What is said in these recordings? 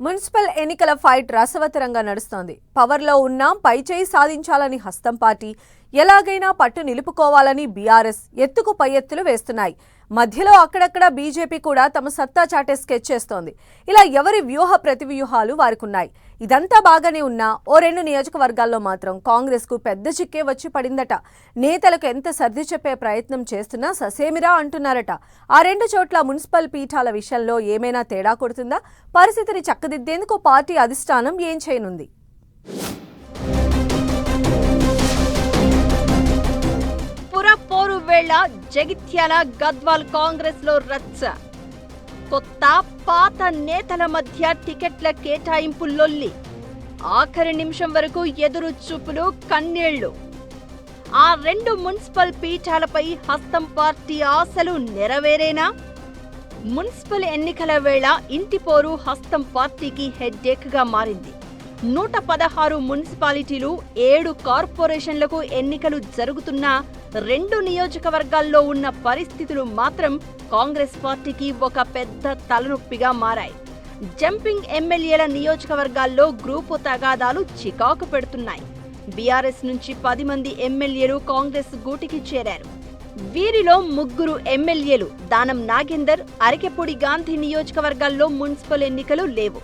Municipal ఎన్నికల fight రసవత్తరంగా నడుస్తోంది. పవర్లో ఉన్నా పైచేయి సాధించాలని హస్తం పార్టీ, ఎలాగైనా పట్టు నిలుపుకోవాలని బీఆర్ఎస్ ఎత్తుకు పై ఎత్తులు వేస్తున్నాయి. మధ్యలో అక్కడక్కడ బీజేపీ కూడా తమ సత్తా చాటే స్కెచ్ చేస్తోంది. ఇలా ఎవరి వ్యూహ ప్రతివ్యూహాలు వారికున్నాయి. ఇదంతా బాగానే ఉన్నా ఓ రెండు నియోజకవర్గాల్లో మాత్రం కాంగ్రెస్ కు పెద్ద చిక్కే వచ్చి పడిందట. నేతలకు ఎంత సర్ది చెప్పే ప్రయత్నం చేస్తున్నా ససేమిరా అంటున్నారట. ఆ రెండు చోట్ల మున్సిపల్ పీఠాల విషయంలో ఏమైనా తేడా కొడుతుందా? పరిస్థితిని చక్కదిద్దేందుకు పార్టీ అధిష్టానం ఏం చేయనుంది? పోరు వేళ జగిత్యాల గద్వాల్ కాంగ్రెస్ లో రచ్చ. కొత్త పాత నేతల మధ్య టికెట్ల కేటాయింపు లొల్లి. ఆఖరి నిమిషం వరకు ఎదురు చూపులు, కన్నీళ్లు. ఆ రెండు మున్సిపల్ పీఠాలపై హస్తం పార్టీ ఆశలు నెరవేరేనా? మున్సిపల్ ఎన్నికల వేళ ఇంటి పోరు హస్తం పార్టీకి హెడ్ఏక్ గా మారింది. 116 మున్సిపాలిటీలు, 7 కార్పొరేషన్లకు ఎన్నికలు జరుగుతున్నా రెండు నియోజకవర్గాల్లో ఉన్న పరిస్థితులు మాత్రం కాంగ్రెస్ పార్టీకి ఒక పెద్ద తలనొప్పిగా మారాయి. జంపింగ్ ఎమ్మెల్యేల నియోజకవర్గాల్లో గ్రూపు తగాదాలు చికాకు పెడుతున్నాయి. బీఆర్ఎస్ నుంచి 10 మంది ఎమ్మెల్యేలు కాంగ్రెస్ గూటికి చేరారు. వీరిలో 3 ఎమ్మెల్యేలు దానం నాగేందర్, అరకెపూడి గాంధీ నియోజకవర్గాల్లో మున్సిపల్ ఎన్నికలు లేవు.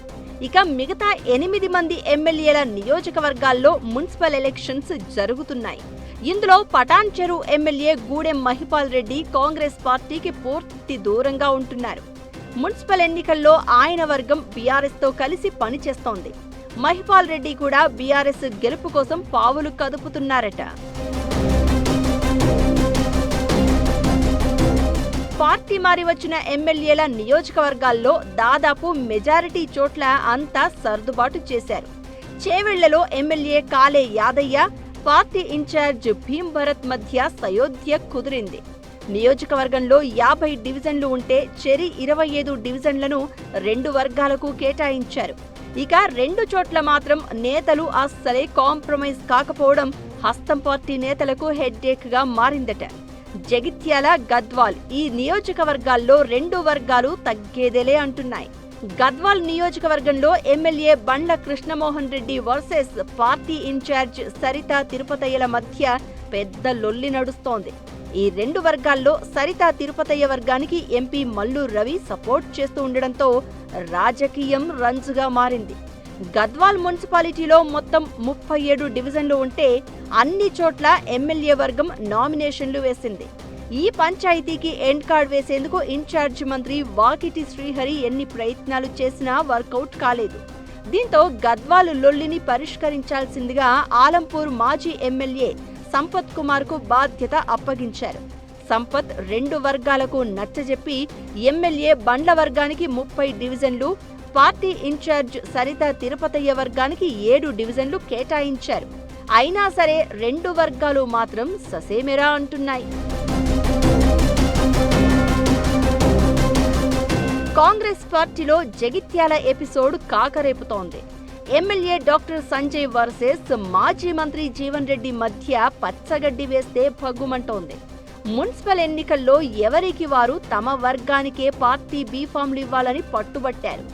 ఇక మిగతా 8 మంది ఎమ్మెల్యేల నియోజకవర్గాల్లో మున్సిపల్ ఎలక్షన్స్ జరుగుతున్నాయి. ఇందులో పటాన్ చెరు ఎమ్మెల్యే గూడెం మహిపాల్ రెడ్డి కాంగ్రెస్ పార్టీకి పూర్తి దూరంగా ఉంటున్నారు. మున్సిపల్ ఎన్నికల్లో ఆయన వర్గం బీఆర్ఎస్ తో కలిసి పనిచేస్తోంది. మహిపాల్ రెడ్డి కూడా బీఆర్ఎస్ గెలుపు కోసం పావులు కదుపుతున్నారట. పార్టీ మారి వచ్చిన ఎమ్మెల్యేల నియోజకవర్గాల్లో దాదాపు మెజారిటీ చోట్ల అంతా సర్దుబాటు చేశారు. చేవెళ్లలో ఎమ్మెల్యే కాలే యాదయ్య, పార్టీ ఇన్ఛార్జ్ భీం భరత్ మధ్య సయోధ్య కుదిరింది. నియోజకవర్గంలో 50 డివిజన్లు ఉంటే చెరి 25 డివిజన్లను 2 వర్గాలకు కేటాయించారు. ఇక 2 చోట్ల మాత్రం నేతలు అస్సలే కాంప్రమైజ్ కాకపోవడం హస్తం పార్టీ నేతలకు హెడ్ఏక్ గా మారిందట. జగిత్యాల, గద్వాల్ ఈ నియోజకవర్గాల్లో 2 వర్గాలు తగ్గేదేలే అంటున్నాయి. గద్వాల్ నియోజకవర్గంలో MLA Bandla Krishnamohan Reddy versus party incharge Sarita తిరుపతయ్యల మధ్య పెద్ద లొల్లి నడుస్తోంది. ఈ 2 వర్గాల్లో సరితా తిరుపతయ్య వర్గానికి ఎంపీ మల్లు రవి సపోర్ట్ చేస్తూ ఉండడంతో రాజకీయం రంజుగా మారింది. గద్వాల్ మున్సిపాలిటీలో మొత్తం 37 డివిజన్లు ఉంటే అన్ని చోట్ల ఎమ్మెల్యే వర్గం నామినేషన్లు వేసింది. ఈ పంచాయతీకి ఎండ్ కార్డ్ వేసేందుకు ఇన్ఛార్జ్ మంత్రి వాకిటి శ్రీహరి ఎన్ని ప్రయత్నాలు చేసినా వర్కౌట్ కాలేదు. దీంతో గద్వాల్ లొల్లిని పరిష్కరించాల్సిందిగా ఆలంపూర్ మాజీ ఎమ్మెల్యే సంపత్ కుమార్ కు బాధ్యత అప్పగించారు. సంపత్ 2 వర్గాలకు నచ్చజెప్పి ఎమ్మెల్యే బండ్ల వర్గానికి 30 డివిజన్లు, పార్టీ ఇన్ఛార్జ్ సరితా తిరుపతయ్య వర్గానికి 7 డివిజన్లు కేటాయించారు. అయినా సరే 2 వర్గాలు మాత్రం ససేమిరా అంటున్నాయి. కాంగ్రెస్ పార్టీలో జగిత్యాల ఎపిసోడ్ కాకరేపుతోంది. ఎమ్మెల్యే డాక్టర్ సంజయ్ వర్సెస్ మాజీ మంత్రి జీవన్ రెడ్డి మధ్య పచ్చగడ్డి వేస్తే భగ్గుమంటోంది. మున్సిపల్ ఎన్నికల్లో ఎవరికి వారు తమ వర్గానికే పార్టీ బీఫామ్లు ఇవ్వాలని పట్టుబట్టారు.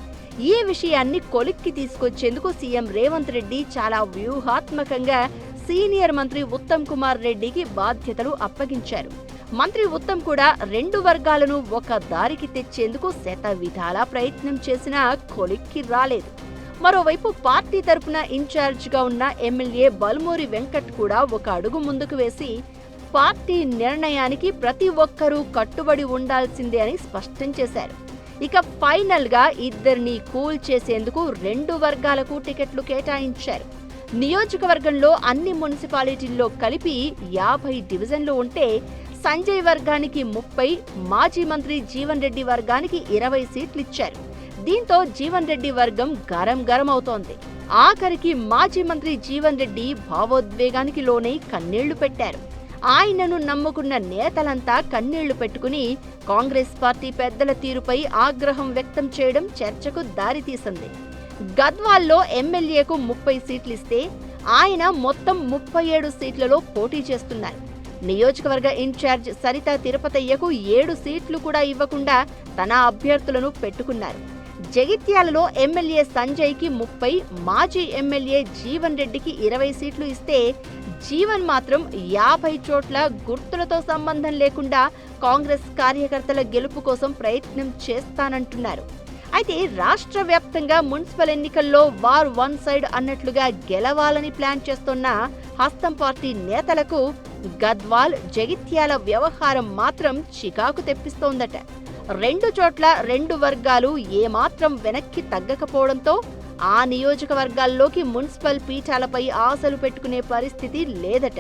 ఈ విషయాన్ని కొలిక్కి తీసుకొచ్చేందుకు సీఎం రేవంత్ రెడ్డి చాలా వ్యూహాత్మకంగా సీనియర్ మంత్రి ఉత్తమ్ కుమార్ రెడ్డికి బాధ్యతలు అప్పగించారు. మంత్రి ఉత్తమ్ కూడా 2 వర్గాలను ఒక దారికి తెచ్చేందుకు శతవిధాలా ప్రయత్నం చేసినా కొలిక్కి రాలేదు. మరోవైపు పార్టీ తరపున ఇన్ఛార్జిగా ఉన్న ఎమ్మెల్యే బల్మూరి వెంకట్ కూడా ఒక అడుగు ముందుకు వేసి పార్టీ నిర్ణయానికి ప్రతి ఒక్కరూ కట్టుబడి ఉండాల్సిందే అని స్పష్టం చేశారు. ఇక ఫైనల్ గా ఇద్దరిని కూల్ చేసేందుకు 2 వర్గాలకు టికెట్లు కేటాయించారు. నియోజకవర్గంలో అన్ని మున్సిపాలిటీల్లో కలిపి 50 డివిజన్లు ఉంటే సంజయ్ వర్గానికి 30, మాజీ మంత్రి జీవన్ రెడ్డి వర్గానికి 20 సీట్లిచ్చారు. దీంతో జీవన్ రెడ్డి వర్గం గరం అవుతోంది. ఆఖరికి మాజీ మంత్రి జీవన్ రెడ్డి భావోద్వేగానికి లోనై కన్నీళ్లు పెట్టారు. ఆయనను నమ్ముకున్న నేతలంతా కన్నీళ్లు పెట్టుకుని కాంగ్రెస్ పార్టీ పెద్దల తీరుపై ఆగ్రహం వ్యక్తం చేయడం చర్చకు దారితీసింది. గద్వాల్లో ఎమ్మెల్యేకు 30 సీట్లిస్తే ఆయన మొత్తం 37 సీట్లలో పోటీ చేస్తున్నారు. నియోజకవర్గ ఇన్ఛార్జ్ సరితా తిరుపతయ్యకు 7 సీట్లు కూడా ఇవ్వకుండా తన అభ్యర్థులను పెట్టుకున్నారు. జగిత్యాలలో ఎమ్మెల్యే సంజయ్కి 30, మాజీ ఎమ్మెల్యే జీవన్ రెడ్డికి 20 సీట్లు ఇస్తే జీవన్ మాత్రం 50 చోట్ల గుర్తులతో సంబంధం లేకుండా కాంగ్రెస్ కార్యకర్తల గెలుపు కోసం ప్రయత్నం చేస్తానంటున్నారు. అయితే రాష్ట్ర వ్యాప్తంగా మున్సిపల్ ఎన్నికల్లో వార్ వన్ సైడ్ అన్నట్లుగా గెలవాలని ప్లాన్ చేస్తున్న హస్తం పార్టీ నేతలకు గద్వాల్, జగిత్యాల వ్యవహారం మాత్రం చికాకు తెప్పిస్తోందట. 2 చోట్ల 2 వర్గాలు ఏమాత్రం వెనక్కి తగ్గకపోవడంతో ఆ నియోజకవర్గాల్లోకి మున్సిపల్ పీఠాలపై ఆశలు పెట్టుకునే పరిస్థితి లేదట.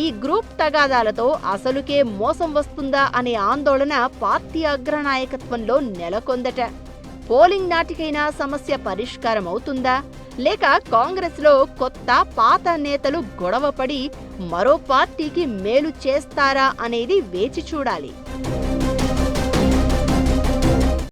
ఈ గ్రూప్ తగాదాలతో అసలుకే మోసం వస్తుందా అనే ఆందోళన పార్టీ అగ్రనాయకత్వంలో నెలకొందట. పోలింగ్ నాటికైనా సమస్య పరిష్కారం అవుతుందా, లేక కాంగ్రెస్లో కొత్త పాత నేతలు గొడవపడి మరో పార్టీకి మేలు చేస్తారా అనేది వేచి చూడాలి.